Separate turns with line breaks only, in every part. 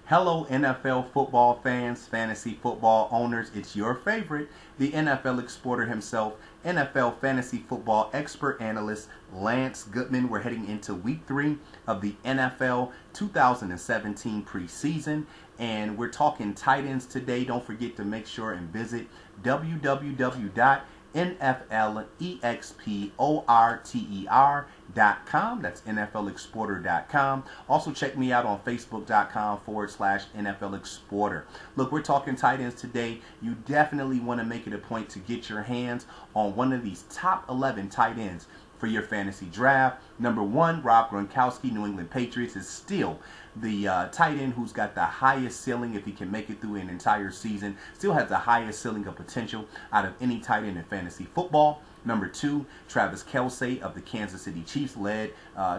Hello, NFL football fans, fantasy football owners. It's your favorite, the NFL exporter himself, NFL fantasy football expert analyst, Lance Goodman. We're heading into week 3 of the NFL 2017 preseason, and we're talking tight ends today. Don't forget to make sure and visit www.NFLExporter.com. That's NFLExporter.com. Also check me out on Facebook.com/NFLExporter. Look, we're talking tight ends today. You definitely want to make it a point to get your hands on one of these top 11 tight ends for your fantasy draft. Number 1, Rob Gronkowski, New England Patriots, is still the tight end who's got the highest ceiling if he can make it through an entire season. Still has the highest ceiling of potential out of any tight end in fantasy football. Number 2, Travis Kelce of the Kansas City Chiefs led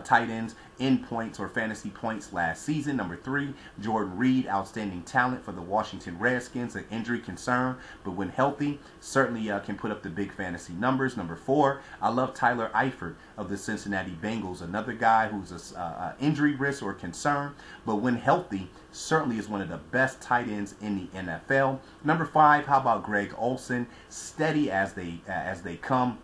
tight ends in points or fantasy points last season. Number 3, Jordan Reed, outstanding talent for the Washington Redskins, an injury concern, but when healthy, certainly can put up the big fantasy numbers. Number 4, I love Tyler Eifert of the Cincinnati Bengals, another guy who's an injury risk or concern, but when healthy, certainly is one of the best tight ends in the NFL. Number 5, how about Greg Olsen? Steady as they come.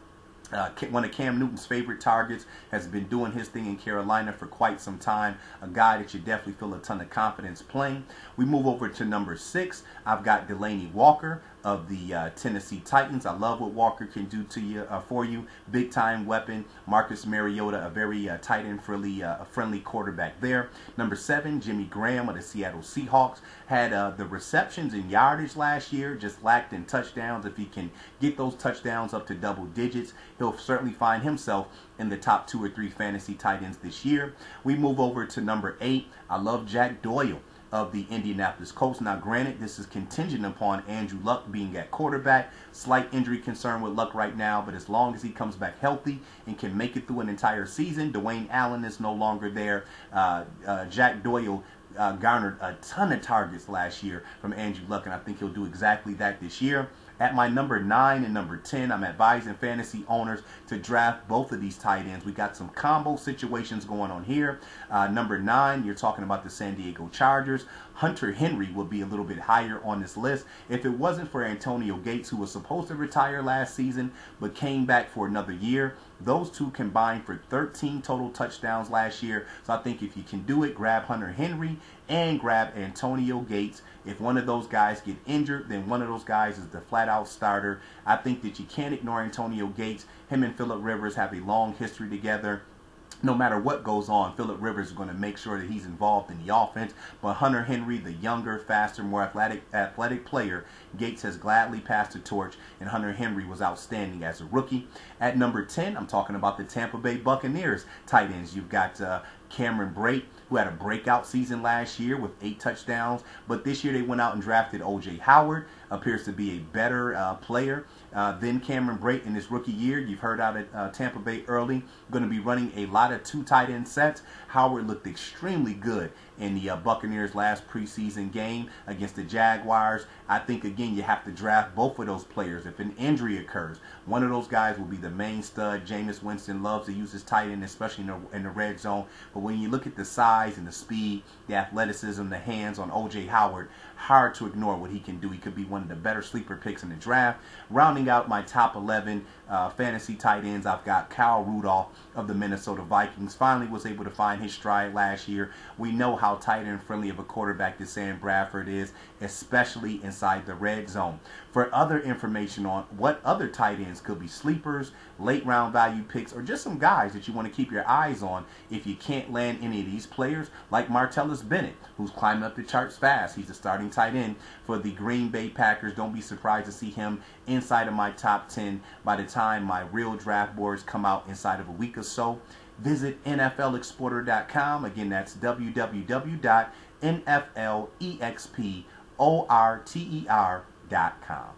One of Cam Newton's favorite targets, has been doing his thing in Carolina for quite some time. A guy that you definitely feel a ton of confidence playing. We move over to number 6. I've got Delanie Walker of the Tennessee Titans. I love what Walker can do to you for you. Big time weapon. Marcus Mariota, a very tight end friendly quarterback there. Number 7, Jimmy Graham of the Seattle Seahawks. Had the receptions and yardage last year, just lacked in touchdowns. If he can get those touchdowns up to double digits, he'll certainly find himself in the top 2 or 3 fantasy tight ends this year. We move over to number 8. I love Jack Doyle of the Indianapolis Colts. Now, granted, this is contingent upon Andrew Luck being at quarterback. Slight injury concern with Luck right now, but as long as he comes back healthy and can make it through an entire season, Dwayne Allen is no longer there. Jack Doyle garnered a ton of targets last year from Andrew Luck, and I think he'll do exactly that this year. At my number 9 and number 10, I'm advising fantasy owners to draft both of these tight ends. We got some combo situations going on here. Number 9, you're talking about the San Diego Chargers. Hunter Henry will be a little bit higher on this list. If it wasn't for Antonio Gates, who was supposed to retire last season but came back for another year, those two combined for 13 total touchdowns last year. So I think if you can do it, grab Hunter Henry and grab Antonio Gates. If one of those guys get injured, then one of those guys is the flat-out starter. I think that you can't ignore Antonio Gates. Him and Phillip Rivers have a long history together. No matter what goes on, Phillip Rivers is going to make sure that he's involved in the offense. But Hunter Henry, the younger, faster, more athletic player, Gates has gladly passed the torch, and Hunter Henry was outstanding as a rookie. At number 10, I'm talking about the Tampa Bay Buccaneers tight ends. You've got Cameron Brate, who had a breakout season last year with 8 touchdowns. But this year they went out and drafted O.J. Howard. Appears to be a better player than Cameron Brate in his rookie year. You've heard out at Tampa Bay early. Going to be running a lot of 2 tight end sets. Howard looked extremely good in the Buccaneers' last preseason game against the Jaguars. I think, again, you have to draft both of those players. If an injury occurs, one of those guys will be the main stud. Jameis Winston loves to use his tight end, especially in the red zone. But when you look at the size and the speed, the athleticism, the hands on O.J. Howard, hard to ignore what he can do. He could be one of the better sleeper picks in the draft. Rounding out my top 11 fantasy tight ends, I've got Kyle Rudolph of the Minnesota Vikings. Finally was able to find his stride last year. We know how tight end friendly of a quarterback that Sam Bradford is, especially inside the red zone. For other information on what other tight ends could be sleepers, late round value picks, or just some guys that you want to keep your eyes on if you can't land any of these players, like Martellus Bennett, who's climbing up the charts fast. He's the starting tight end for the Green Bay Packers. Don't be surprised to see him inside of my top 10 by the time my real draft boards come out inside of a week or so. Visit NFLExporter.com. Again, that's www.NFLExporter.com.